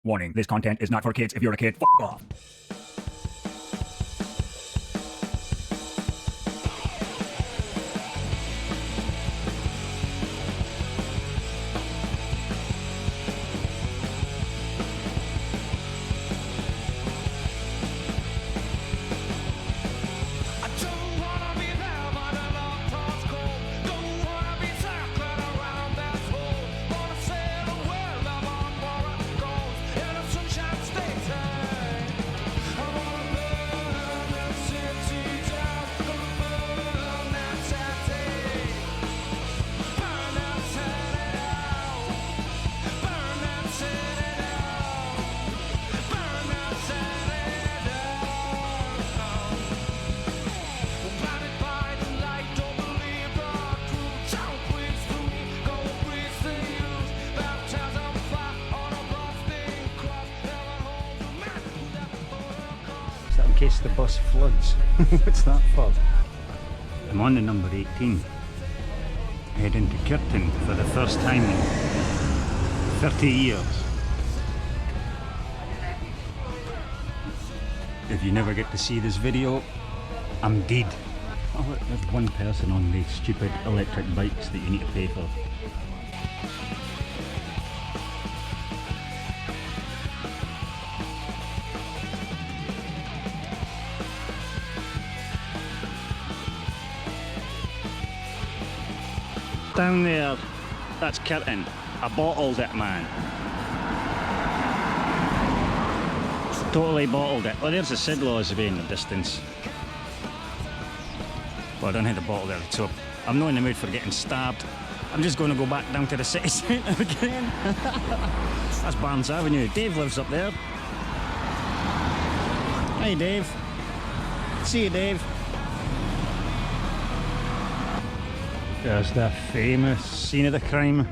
Warning, this content is not for kids. If you're a kid, f*** off. In case the bus floods. What's that for? I'm on to number 18. Heading to Kirton for the first time in 30 years. If you never get to see this video, I'm dead. Oh, look, there's one person on these stupid electric bikes that you need to pay for. Down there, that's Kirton. I bottled it, man. Totally bottled it. Oh, there's the Sidlaws way in the distance. Well, I don't have the bottle there, so I'm not in the mood for getting stabbed. I'm just going to go back down to the city centre again. That's Barnes Avenue. Dave lives up there. Hey, Dave. See you, Dave. There's the famous scene of the crime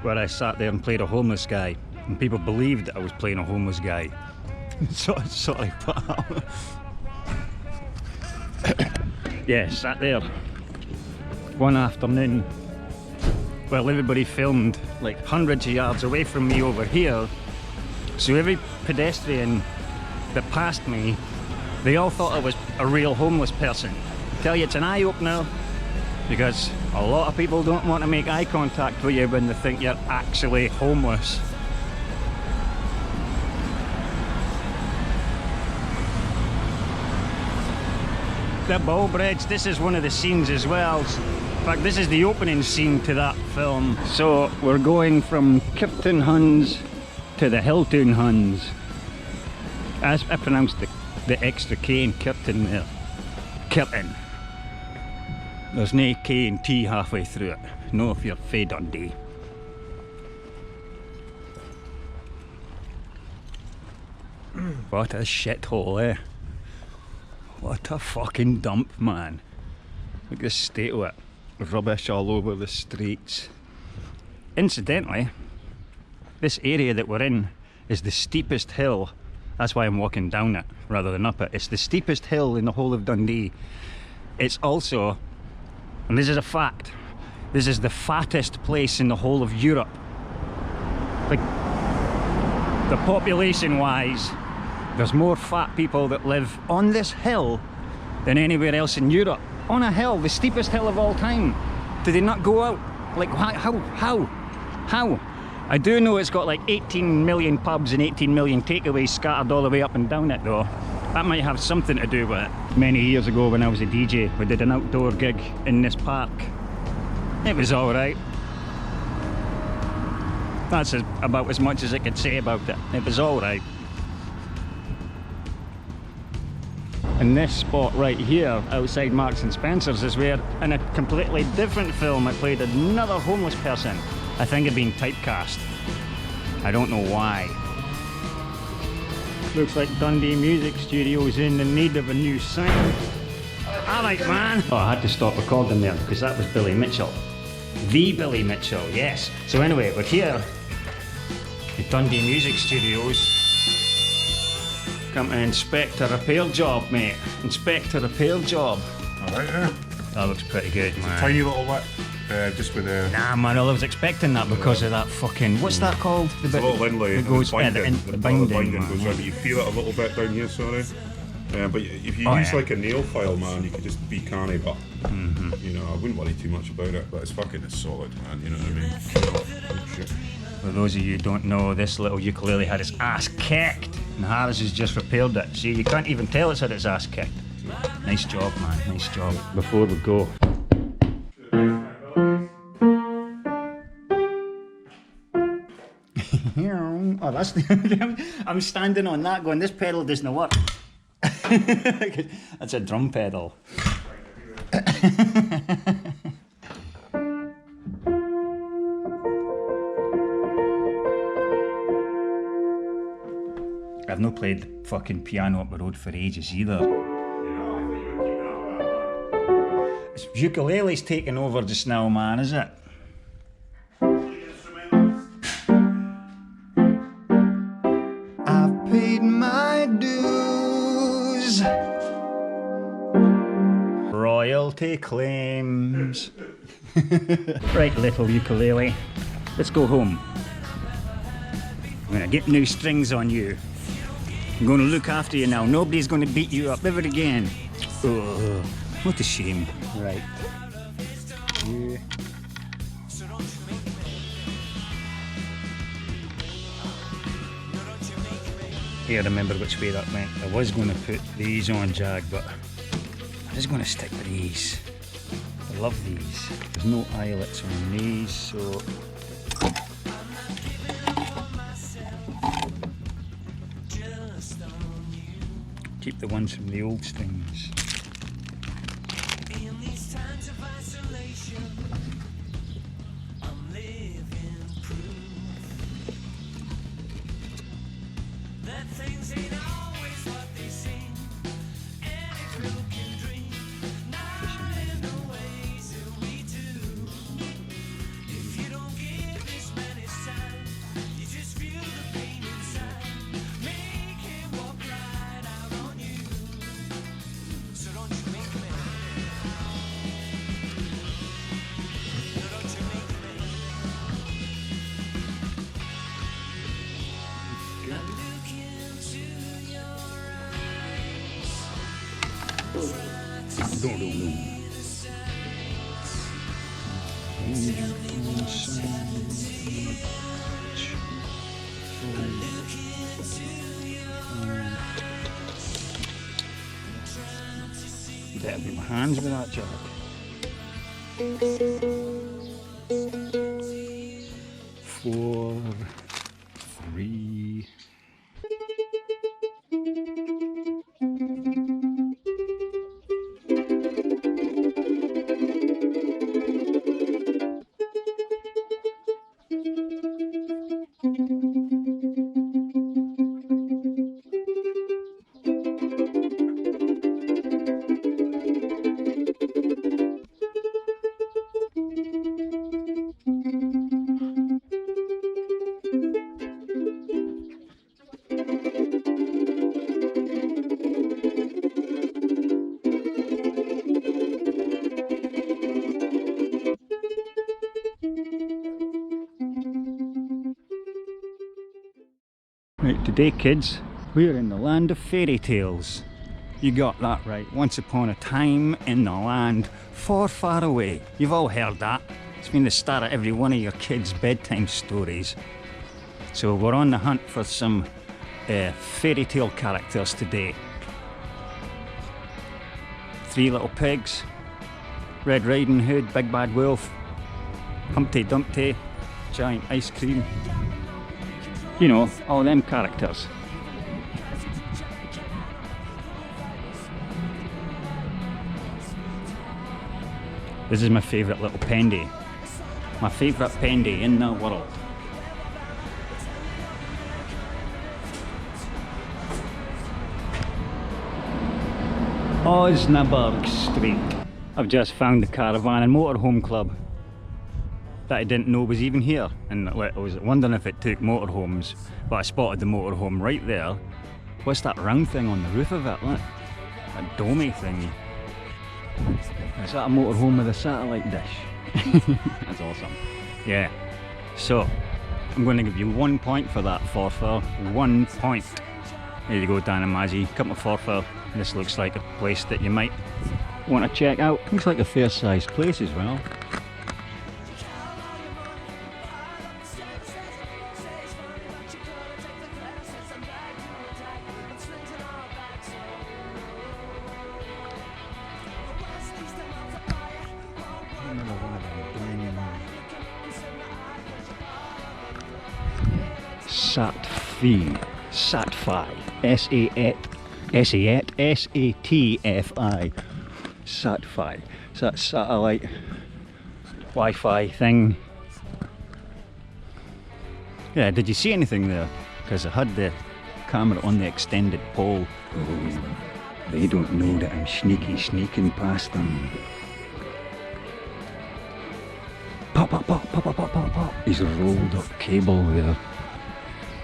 where I sat there and played a homeless guy, and people believed that I was playing a homeless guy. sort of yeah, sat there one afternoon while everybody filmed like hundreds of yards away from me over here, so every pedestrian that passed me, they all thought I was a real homeless person. I tell you, it's an eye-opener, because a lot of people don't want to make eye contact with you when they think you're actually homeless. The Bow Bridge, this is one of the scenes as well. In fact, this is the opening scene to that film. So we're going from Kirton Huns to the Hilltown Huns. As I pronounced the extra K in Kirton there. Kirton. There's no K and T halfway through it. No, if you're fae Dundee. What a shithole, eh? What a fucking dump, man. Look at the state of it. Rubbish all over the streets. Incidentally, this area that we're in is the steepest hill. That's why I'm walking down it rather than up it. It's the steepest hill in the whole of Dundee. It's also, and this is a fact, this is the fattest place in the whole of Europe. Like, the population wise, there's more fat people that live on this hill than anywhere else in Europe. On a hill, the steepest hill of all time. Do they not go out? Like, how? I do know it's got like 18 million pubs and 18 million takeaways scattered all the way up and down it though. That might have something to do with it. Many years ago when I was a DJ, we did an outdoor gig in this park. It was alright. That's about as much as I could say about it. It was alright. And this spot right here, outside Marks and Spencer's, is where, in a completely different film, I played another homeless person. I think I'd been typecast. I don't know why. Looks like Dundee Music Studio's in the need of a new sign. Alright, man. Oh, I had to stop recording there because that was Billy Mitchell. The Billy Mitchell, yes. So anyway, we're here at Dundee Music Studios. Come to inspect a repair job, mate. Inspect a repair job. Alright, yeah. That looks pretty good, man. Tiny little bit. just with the Nah, man, I was expecting that because of that fucking. What's that called? The bit little inlay. that goes binding, the binding. goes Man. right, but you feel it a little bit down here, sorry. But if you Oh, use yeah. like a nail file, man, you could just be canny, but you know, I wouldn't worry too much about it. But it's solid, man. You know what I mean? Oh, shit. For those of you who don't know, this little ukulele had its ass kicked, and Harris has just repaired it. See, you can't even tell it's had its ass kicked. Nice job, man. Nice job. Before we go. Oh, that's I'm standing on that going, this pedal doesn't work. That's a drum pedal. I've not played the fucking piano up the road for ages either. Ukulele's taking over just now, man, is it? I've paid my dues. Royalty claims. Right, little ukulele, let's go home. I'm gonna get new strings on you. I'm gonna look after you now. Nobody's gonna beat you up ever again. Ugh, what a shame. Right. Yeah. Yeah, I remember which way that went. I was going to put these on, Jag, but I'm just going to stick with these. I love these. There's no eyelets on these, so... Keep the ones from the old strings. That'll be my hands with that job. 4, 3. Right, today kids, we're in the land of fairy tales. You got that right. Once upon a time in the land far, far away. You've all heard that. It's been the start of every one of your kids' bedtime stories. So we're on the hunt for some fairy tale characters today. 3 Little Pigs, Red Riding Hood, Big Bad Wolf, Humpty Dumpty, Giant Ice Cream. You know, all them characters. This is my favourite little pendy. My favourite pendy in the world. Osnaburg Street. I've just found the Caravan and Motorhome Club that I didn't know was even here, and I was wondering if it took motorhomes, but I spotted the motorhome right there. What's that round thing on the roof of it? Look, that domey thing. Is that a motorhome with a satellite dish? That's awesome. Yeah. So, I'm going to give you 1 point for that Forfar. 1 point. There you go, Dan and Mazzy. Come to Forfar. This looks like a place that you might want to check out. Looks like a fair sized place as well. Satfi, S-A-T-F-I, Satfi. So that's satellite Wi-Fi thing. Yeah, did you see anything there? Because I had the camera on the extended pole. Oh, they don't know that I'm sneaking past them. Pop, pop, pop, pop, pop, pop, pop, pop. He's rolled up cable there.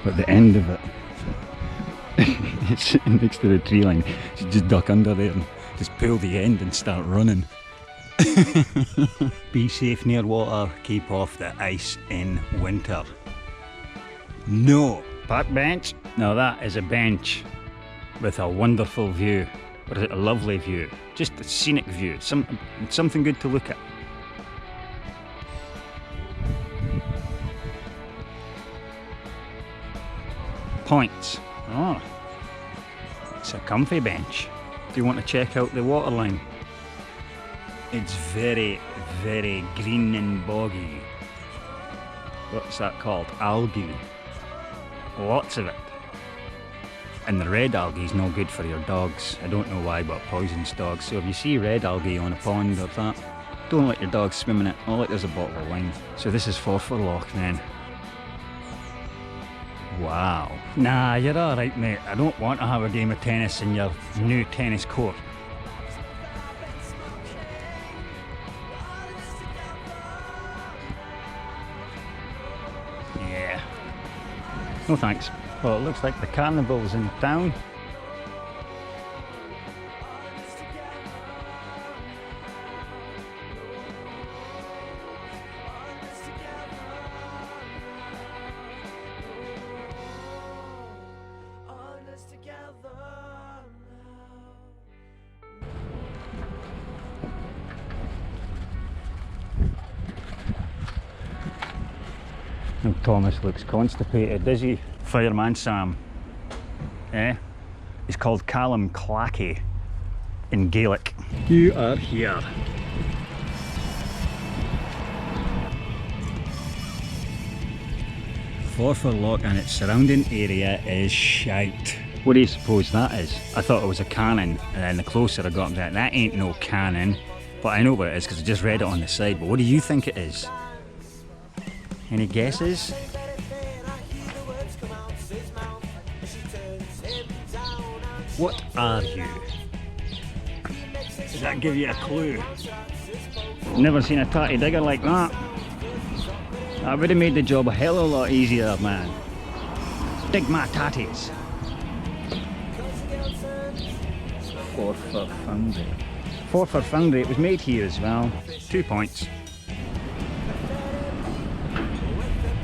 But the end of it, it's sitting next to the tree line. So just duck under there and just pull the end and start running. Be safe near water, keep off the ice in winter. No. Park bench? Now that is a bench with a wonderful view. Or is it a lovely view? Just a scenic view. Something good to look at. Points. Oh, it's a comfy bench. If you want to check out the waterline, it's very, very green and boggy. What's that called? Algae. Lots of it. And the red algae is no good for your dogs. I don't know why, but it poisons dogs. So if you see red algae on a pond or that, don't let your dog swim in it. Oh, look, there's a bottle of wine. So this is Forfar Loch then. Wow. Nah, you're alright, mate. I don't want to have a game of tennis in your new tennis court. Yeah. No thanks. Well, it looks like the carnival's in town. Now Thomas looks constipated, does he? Fireman Sam. Eh? He's called Callum Clackey in Gaelic. You are here. Forfar Loch and its surrounding area is shite. What do you suppose that is? I thought it was a cannon, and then the closer I got to that ain't no cannon. But I know what it is because I just read it on the side. But what do you think it is? Any guesses? What are you? Does that give you a clue? Never seen a tatty digger like that. That would have made the job a hell of a lot easier, man. Dig my tatties. Forfar Foundry. Forfar Foundry, it was made here as well. 2 points.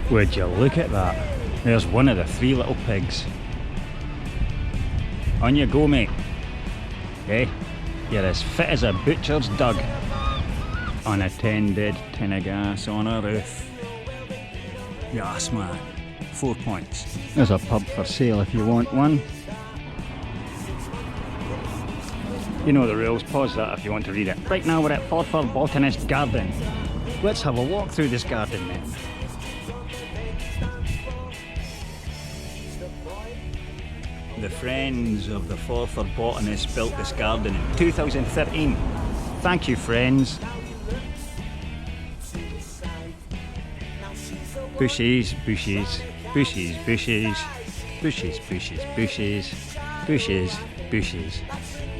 Would you look at that? There's one of the 3 little pigs. On you go, mate. Okay? You're as fit as a butcher's dug. Unattended tin of gas on a roof. Yes, man. 4 points. There's a pub for sale if you want one. You know the rules. Pause that if you want to read it. Right now we're at Forfar Botanist Garden. Let's have a walk through this garden then. The friends of the Forfar Botanists built this garden in 2013. Thank you, friends. Bushes, bushes, bushes, bushes, bushes, bushes, bushes, bushes, bushes,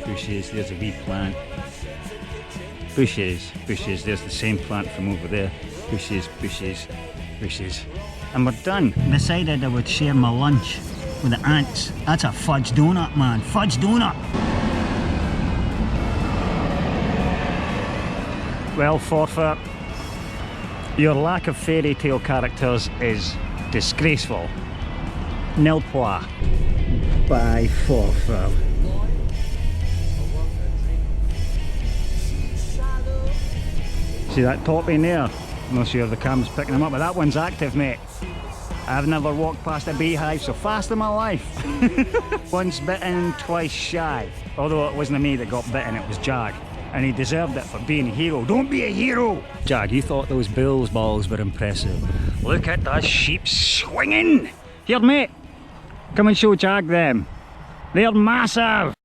bushes. There's a wee plant. Bushes, bushes. There's the same plant from over there. Bushes, bushes, bushes. And we're done. Decided I would share my lunch with the ants. That's a fudge donut, man. Fudge donut. Well, Forfar, Your lack of fairy tale characters is disgraceful. Nil point. By forfeit. See that top in there? I'm not sure if the camera's picking them up, but that one's active, mate. I've never walked past a beehive so fast in my life. Once bitten, twice shy. Although it wasn't me that got bitten, it was Jag. And he deserved it for being a hero. Don't be a hero! Jag, you thought those bull's balls were impressive. Look at the sheep swinging! Here, mate. Come and show Jag them. They're massive.